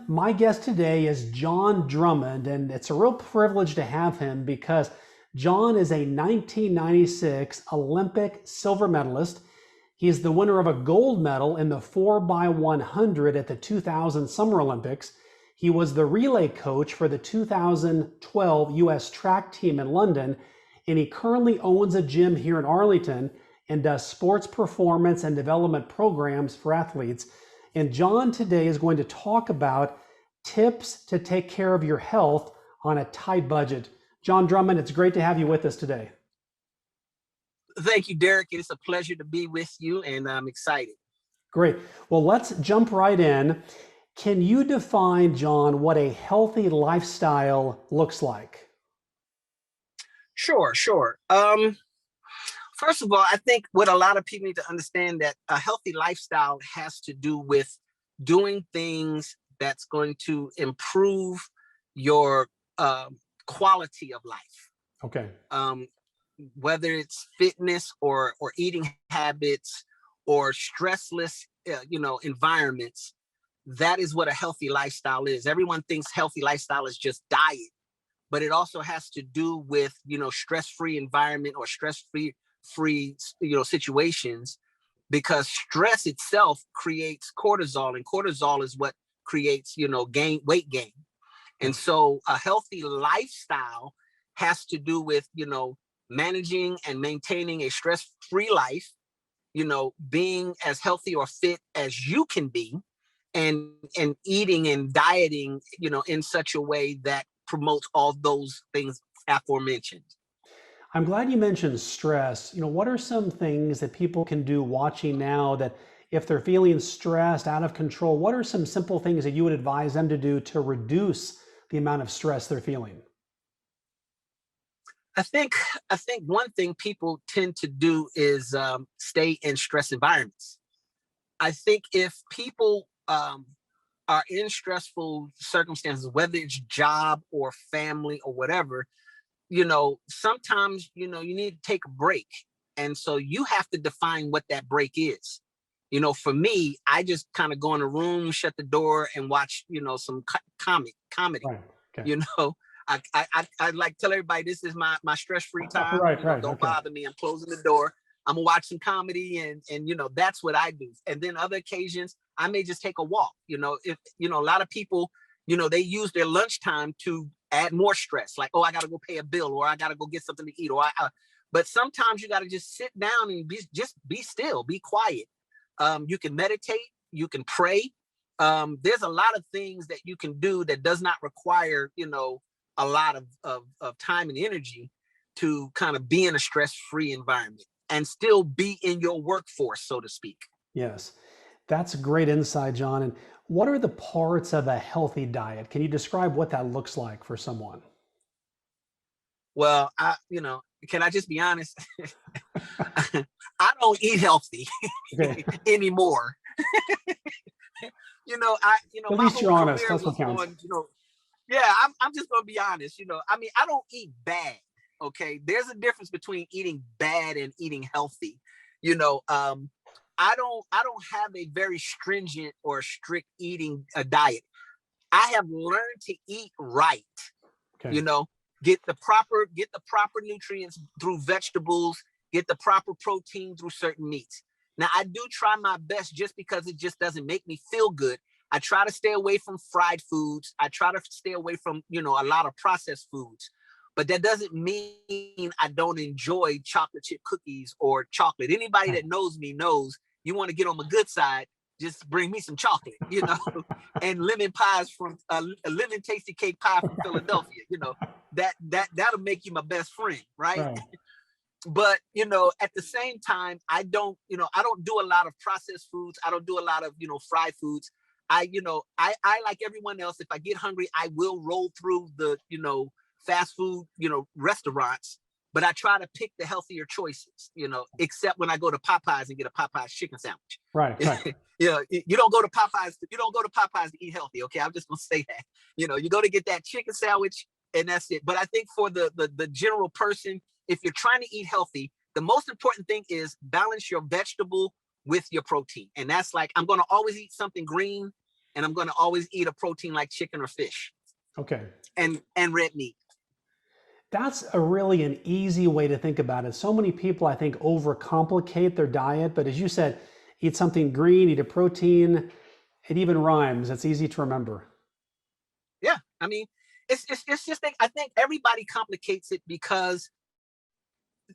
My guest today is John Drummond, and it's a real privilege to have him because John is a 1996 Olympic silver medalist. He is the winner of a gold medal in the 4x100 at the 2000 Summer Olympics. He was the relay coach for the 2012 U.S. track team in London, and he currently owns a gym here in Arlington and does sports performance and development programs for athletes. And John today is going to talk about tips to take care of your health on a tight budget. John Drummond, it's great to have you with us today. Thank you, Derek. It's a pleasure to be with you, and I'm excited. Great. Well, let's jump right in. Can you define, John, what a healthy lifestyle looks like? Sure. First of all, I think what a lot of people need to understand that a healthy lifestyle has to do with doing things that's going to improve your quality of life. Okay. Whether it's fitness or eating habits or stressless, environments, that is what a healthy lifestyle is. Everyone thinks healthy lifestyle is just diet, but it also has to do with, stress-free environment or stress-free situations, because stress itself creates cortisol, and cortisol is what creates, weight gain. And so a healthy lifestyle has to do with, managing and maintaining a stress-free life, being as healthy or fit as you can be, and eating and dieting, in such a way that promotes all those things aforementioned. I'm glad you mentioned stress. What are some things that people can do watching now that if they're feeling stressed, out of control, what are some simple things that you would advise them to do to reduce the amount of stress they're feeling? I think one thing people tend to do is stay in stress environments. I think if people are in stressful circumstances, whether it's job or family or whatever, sometimes, you need to take a break. And so you have to define what that break is. For me, I just kind of go in a room, shut the door, and watch, some comedy. Right. Okay. I like tell everybody this is my stress-free time. Right. Don't Okay. bother me. I'm closing the door. I'm gonna watch some comedy, and that's what I do. And then other occasions, I may just take a walk. If a lot of people, they use their lunchtime to add more stress, like, oh, I got to go pay a bill, or I got to go get something to eat, but sometimes you got to just sit down and be still, be quiet. You can meditate, you can pray. There's a lot of things that you can do that does not require, a lot of time and energy to kind of be in a stress-free environment and still be in your workforce, so to speak. Yes, that's great insight, John. And what are the parts of a healthy diet? Can you describe what that looks like for someone? Well, can I just be honest? I don't eat healthy anymore. At least you're honest. That's what counts. Yeah, I'm just gonna be honest. I don't eat bad. Okay, there's a difference between eating bad and eating healthy. I don't have a very stringent or strict eating diet. I have learned to eat right. Okay. Get the proper nutrients through vegetables, get the proper protein through certain meats. Now, I do try my best, just because it just doesn't make me feel good. I try to stay away from fried foods. I try to stay away from, a lot of processed foods. But that doesn't mean I don't enjoy chocolate chip cookies or chocolate. Anybody that knows me knows, you want to get on the good side, just bring me some chocolate, and lemon pies from a lemon tasty cake pie from Philadelphia. That'll make you my best friend, right? But at the same time, I don't do a lot of processed foods. I don't do a lot of fried foods. I like everyone else. If I get hungry, I will roll through the fast food restaurants, but I try to pick the healthier choices, except when I go to Popeyes and get a Popeyes chicken sandwich. Right. You don't go to Popeyes to eat healthy. Okay, I'm just gonna say that. You go to get that chicken sandwich, and that's it. But I think for the general person, if you're trying to eat healthy, the most important thing is balance your vegetable with your protein. And that's like, I'm going to always eat something green. and I'm going to always eat a protein like chicken or fish. Okay. And red meat. That's an easy way to think about it. So many people, I think, overcomplicate their diet, but as you said, eat something green, eat a protein. It even rhymes. It's easy to remember. Yeah, I mean, it's just I think everybody complicates it because,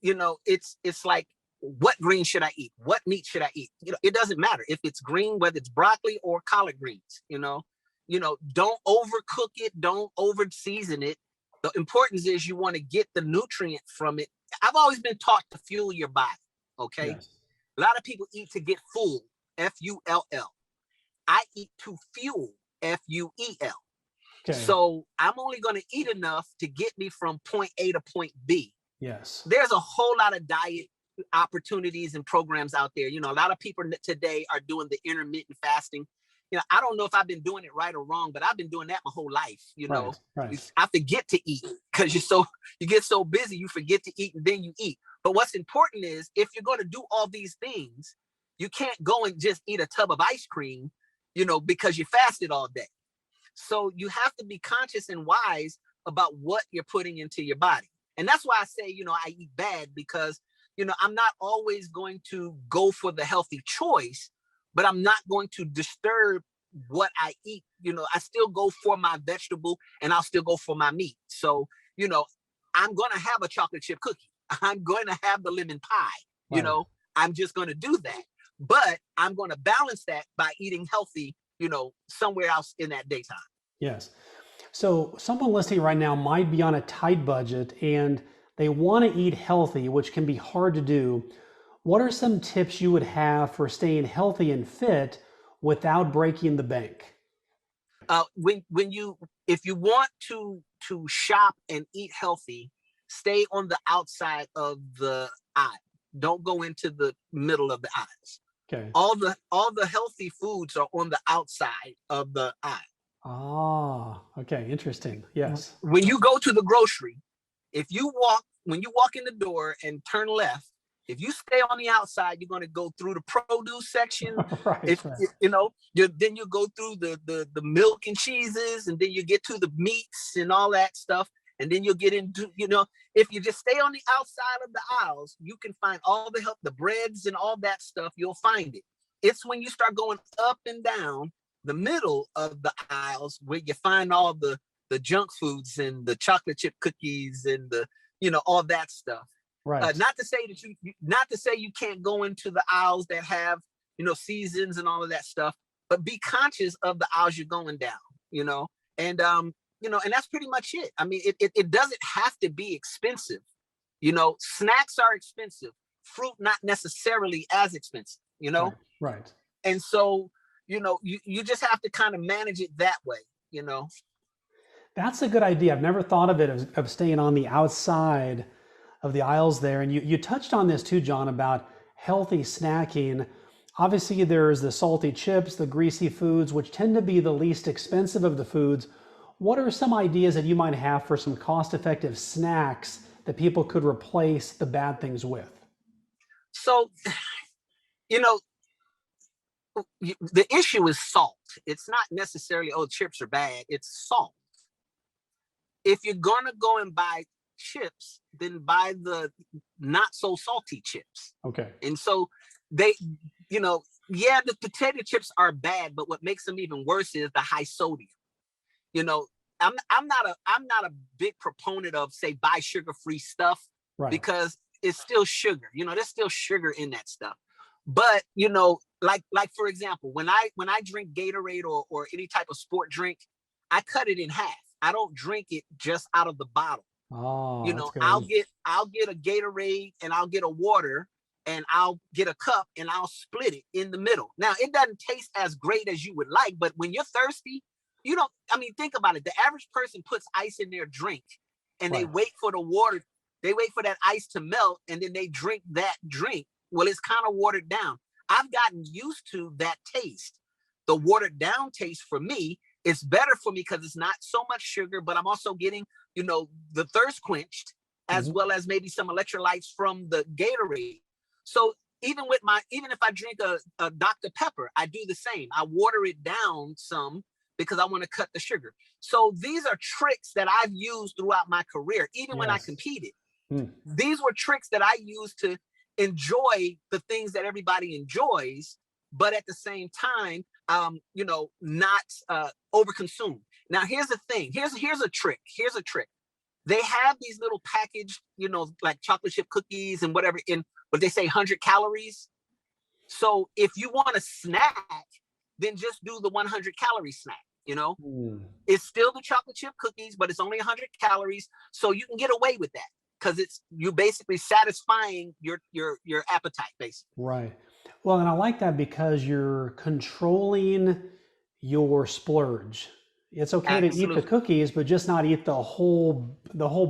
it's like, what green should I eat? What meat should I eat? It doesn't matter if it's green, whether it's broccoli or collard greens. Don't overcook it, don't over season it. The importance is you want to get the nutrient from it. I've always been taught to fuel your body. Okay. Yes. A lot of people eat to get full, F-U-L-L. I eat to fuel, F-U-E-L. Okay. So I'm only going to eat enough to get me from point A to point B. Yes. There's a whole lot of diet opportunities and programs out there. A lot of people today are doing the intermittent fasting. I don't know if I've been doing it right or wrong, but I've been doing that my whole life. Right. I forget to eat because you get so busy, you forget to eat and then you eat. But what's important is if you're going to do all these things, you can't go and just eat a tub of ice cream, because you fasted all day. So you have to be conscious and wise about what you're putting into your body. And that's why I say, I eat bad because, I'm not always going to go for the healthy choice, but I'm not going to disturb what I eat. I still go for my vegetable and I'll still go for my meat. So, I'm going to have a chocolate chip cookie. I'm going to have the lemon pie. Right. I'm just going to do that. But I'm going to balance that by eating healthy, somewhere else in that daytime. Yes. So someone listening right now might be on a tight budget and they want to eat healthy, which can be hard to do. What are some tips you would have for staying healthy and fit without breaking the bank? If you want to shop and eat healthy, stay on the outside of the aisle. Don't go into the middle of the aisles. Okay. All the healthy foods are on the outside of the aisle. Ah, okay, interesting. Yes. When you go to the grocery, when you walk in the door and turn left, if you stay on the outside, you're going to go through the produce section. Right. Then you go through the milk and cheeses, and then you get to the meats and all that stuff. And then you'll get into, if you just stay on the outside of the aisles, you can find all the breads and all that stuff. You'll find it. It's when you start going up and down the middle of the aisles where you find all the junk foods and the chocolate chip cookies and the, all that stuff. Right. Not to say you can't go into the aisles that have, seasons and all of that stuff, but be conscious of the aisles you're going down, and that's pretty much it. I mean, it doesn't have to be expensive. Snacks are expensive. Fruit, not necessarily as expensive, Right. And so, you just have to kind of manage it that way, That's a good idea. I've never thought of it of staying on the outside of the aisles there. And you touched on this too, John, about healthy snacking. Obviously, there's the salty chips, the greasy foods, which tend to be the least expensive of the foods. What are some ideas that you might have for some cost-effective snacks that people could replace the bad things with? So, the issue is salt. It's not necessarily, chips are bad. It's salt. If you're going to go and buy chips, then buy the not so salty chips. Okay. And so the potato chips are bad, but what makes them even worse is the high sodium. I'm not a big proponent of, say, buy sugar-free stuff, right, because it's still sugar. There's still sugar in that stuff. But like for example, when I drink Gatorade or any type of sport drink, I cut it in half. I don't drink it just out of the bottle. Oh, I'll get a Gatorade and I'll get a water and I'll get a cup and I'll split it in the middle. Now, it doesn't taste as great as you would like, but when you're thirsty, think about it. The average person puts ice in their drink and They wait for the water. They wait for that ice to melt and then they drink that drink. Well, it's kind of watered down. I've gotten used to that taste. The watered down taste for me is better for me because it's not so much sugar, but I'm also getting, the thirst quenched as well as maybe some electrolytes from the Gatorade. So even if I drink a Dr. Pepper, I do the same. I water it down some because I want to cut the sugar. So these are tricks that I've used throughout my career, even when I competed. These were tricks that I used to enjoy the things that everybody enjoys, but at the same time, not overconsume. Now, here's the thing. Here's a trick. Here's a trick. They have these little packaged, like chocolate chip cookies and whatever in what they say 100 calories. So if you want a snack, then just do the 100 calorie snack. It's still the chocolate chip cookies, but it's only 100 calories. So you can get away with that because you're basically satisfying your appetite, basically. Right. Well, and I like that because you're controlling your splurge. It's okay to eat the cookies, but just not eat the whole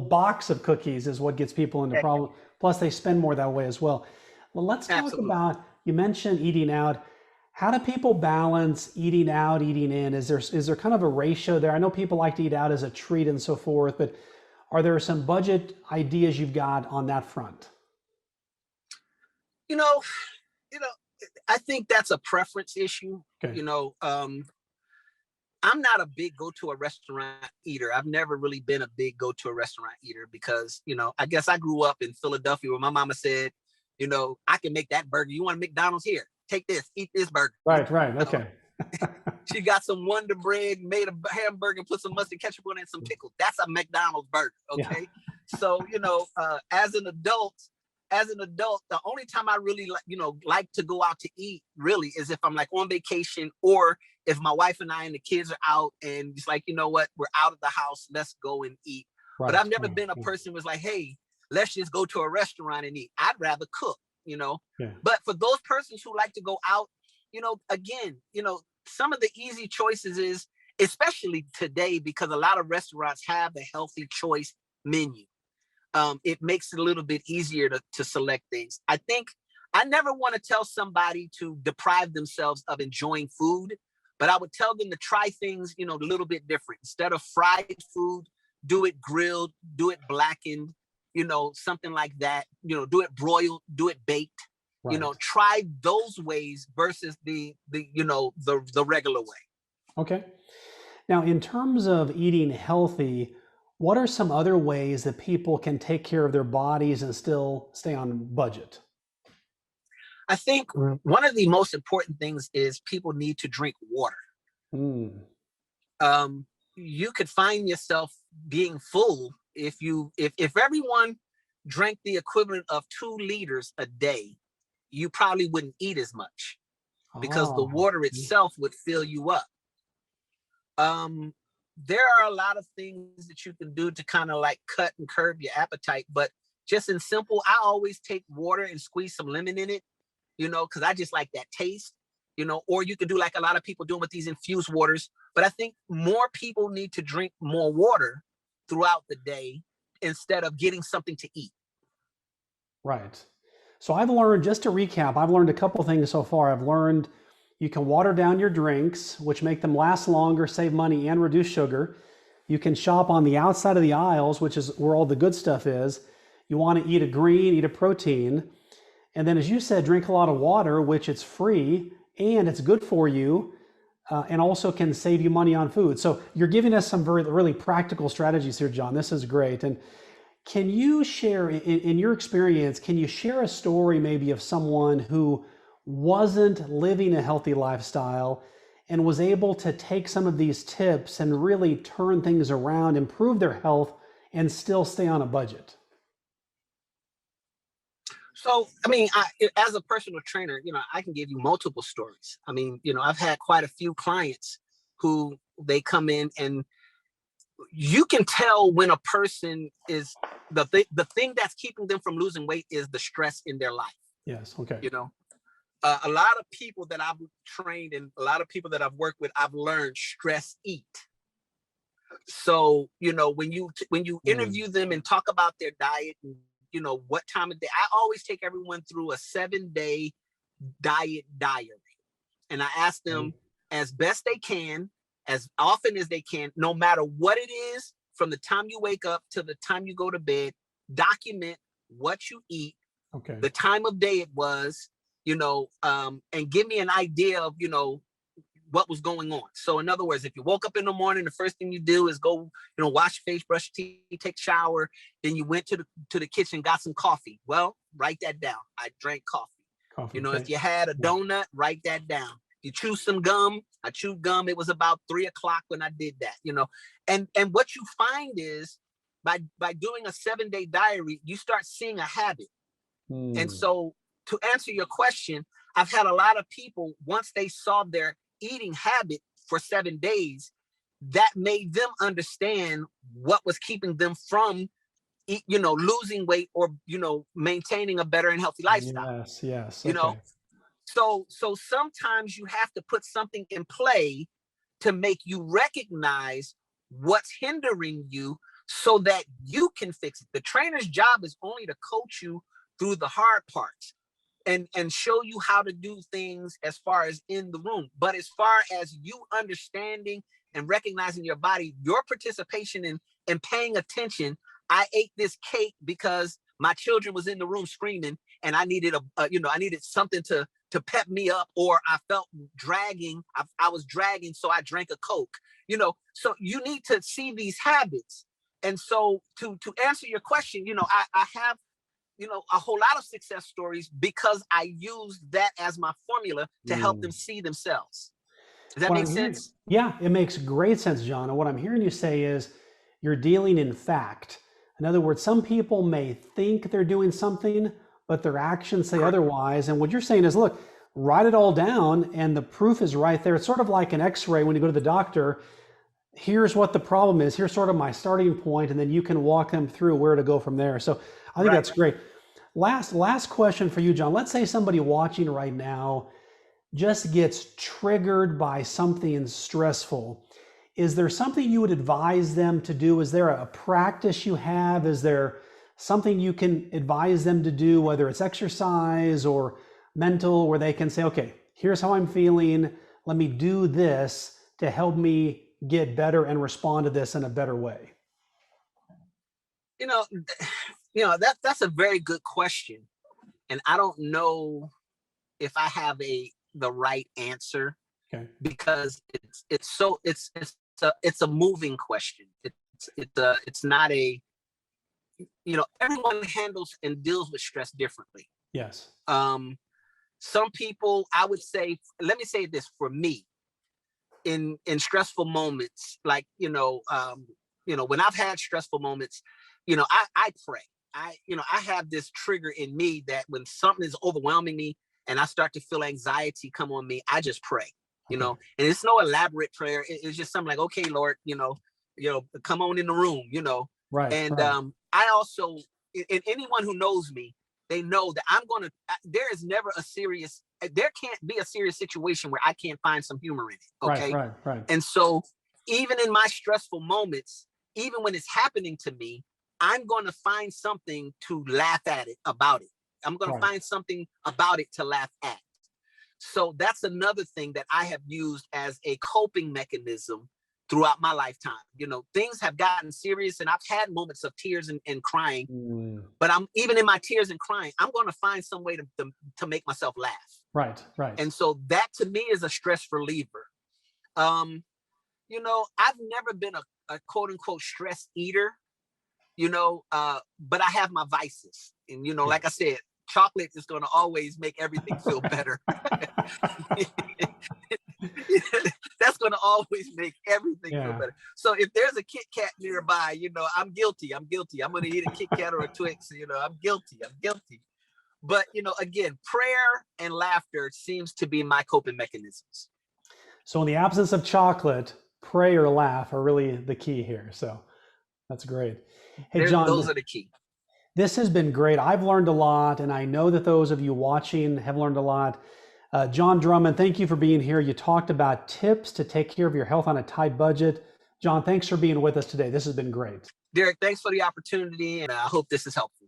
box of cookies is what gets people into problem. Plus, they spend more that way as well. Well, let's talk about, you mentioned eating out. How do people balance eating out, eating in? Is there kind of a ratio there? I know people like to eat out as a treat and so forth, but are there some budget ideas you've got on that front? I think that's a preference issue. Okay. I'm not a big go to a restaurant eater. I've never really been a big go to a restaurant eater because, I guess I grew up in Philadelphia where my mama said, I can make that burger. You want a McDonald's? Here, take this, eat this burger. Right. Okay. She got some Wonder Bread, made a hamburger, put some mustard ketchup on it and some pickles. That's a McDonald's burger. Okay. Yeah. So, as an adult, the only time I really like to go out to eat really is if I'm like on vacation or if my wife and I and the kids are out and it's like, we're out of the house, let's go and eat. Right. But I've never been a person who's like, hey, let's just go to a restaurant and eat. I'd rather cook, Yeah. But for those persons who like to go out, again, some of the easy choices is, especially today, because a lot of restaurants have a healthy choice menu. It makes it a little bit easier to select things. I think I never want to tell somebody to deprive themselves of enjoying food, but I would tell them to try things, a little bit different. Instead of fried food, do it grilled, do it blackened, something like that. Do it broiled, do it baked. Right. Try those ways versus the regular way. Okay. Now, in terms of eating healthy, what are some other ways that people can take care of their bodies and still stay on budget? I think one of the most important things is people need to drink water. You could find yourself being full if everyone drank the equivalent of 2 liters a day, you probably wouldn't eat as much because the water itself would fill you up. There are a lot of things that you can do to kind of like cut and curb your appetite, but just in simple, I always take water and squeeze some lemon in it, because I just like that taste, or you can do like a lot of people doing with these infused waters. But I think more people need to drink more water throughout the day instead of getting something to eat. Right. So I've learned, just to recap, I've learned a couple things so far. I've learned you can water down your drinks, which make them last longer, save money, and reduce sugar. You can shop on the outside of the aisles, which is where all the good stuff is. You want to eat a green, eat a protein. And then, as you said, drink a lot of water, which it's free and it's good for you, and also can save you money on food. So you're giving us some really practical strategies here, John. This is great. And can you share, in your experience, can you share a story maybe of someone who wasn't living a healthy lifestyle and was able to take some of these tips and really turn things around, improve their health, and still stay on a budget? So, as a personal trainer, I can give you multiple stories. I've had quite a few clients who they come in and you can tell when a person is the thing that's keeping them from losing weight is the stress in their life. Yes. Okay. A lot of people that I've trained and a lot of people that I've worked with, I've learned stress eat. So, when you interview them and talk about their diet and, what time of day, I always take everyone through a 7-day diet diary. And I ask them as best they can, as often as they can, no matter what it is, from the time you wake up to the time you go to bed, document what you eat, the time of day it was, and give me an idea of, what was going on. So in other words, if you woke up in the morning, the first thing you do is go, wash your face, brush your teeth, take a shower. Then you went to the kitchen, got some coffee. Well, write that down. I drank coffee. Okay. If you had a donut, write that down. You chew some gum. I chewed gum. It was about 3:00 when I did that, and what you find is by doing a 7-day diary, you start seeing a habit. And so to answer your question, I've had a lot of people, once they saw their eating habit for 7 days, that made them understand what was keeping them from, losing weight or, maintaining a better and healthy lifestyle. Yes. Okay. So sometimes you have to put something in play to make you recognize what's hindering you so that you can fix it. The trainer's job is only to coach you through the hard parts and show you how to do things as far as in the room. But as far as you understanding and recognizing your body, your participation in paying attention. I ate this cake because my children was in the room screaming and I needed I needed something to pep me up, or I felt dragging. I was dragging, so I drank a Coke, so you need to see these habits. And so to answer your question, I have, a whole lot of success stories because I used that as my formula to help them see themselves. Does that make sense? Yeah, it makes great sense, John. And what I'm hearing you say is you're dealing in fact. In other words, some people may think they're doing something, but their actions say otherwise. And what you're saying is, look, write it all down and the proof is right there. It's sort of like an x-ray when you go to the doctor. Here's what the problem is. Here's sort of my starting point, and then you can walk them through where to go from there. So I think that's great. Last question for you, John. Let's say somebody watching right now just gets triggered by something stressful. Is there something you would advise them to do? Is there a practice you have? Is there something you can advise them to do, whether it's exercise or mental, where they can say, okay, here's how I'm feeling. Let me do this to help me get better and respond to this in a better way? That's a very good question. And I don't know if I have the right answer, because it's a moving question. It's not a, everyone handles and deals with stress differently. Yes. Some people, I would say, let me say this for me, in stressful moments, like, when I've had stressful moments, I pray. I have this trigger in me that when something is overwhelming me and I start to feel anxiety come on me, I just pray, and it's no elaborate prayer. It's just something like, okay, Lord, come on in the room, Right. And I also, and anyone who knows me, they know that there can't be a serious situation where I can't find some humor in it. Okay. Right. And so even in my stressful moments, even when it's happening to me, I'm going to find something to laugh about it. I'm going to find something about it to laugh at. So that's another thing that I have used as a coping mechanism throughout my lifetime. Things have gotten serious and I've had moments of tears and crying, but even in my tears and crying, I'm going to find some way to make myself laugh. Right. And so that to me is a stress reliever. I've never been a quote unquote stress eater, but I have my vices. And, like I said, chocolate is going to always make everything feel better. That's going to always make everything feel better. So if there's a Kit Kat nearby, I'm guilty. I'm going to eat a Kit Kat or a Twix. I'm guilty. But, again, prayer and laughter seems to be my coping mechanisms. So in the absence of chocolate, pray or laugh are really the key here. So that's great. Hey, John, those are the key. This has been great. I've learned a lot, and I know that those of you watching have learned a lot. John Drummond, thank you for being here. You talked about tips to take care of your health on a tight budget. John, thanks for being with us today. This has been great. Derek, thanks for the opportunity, and I hope this is helpful.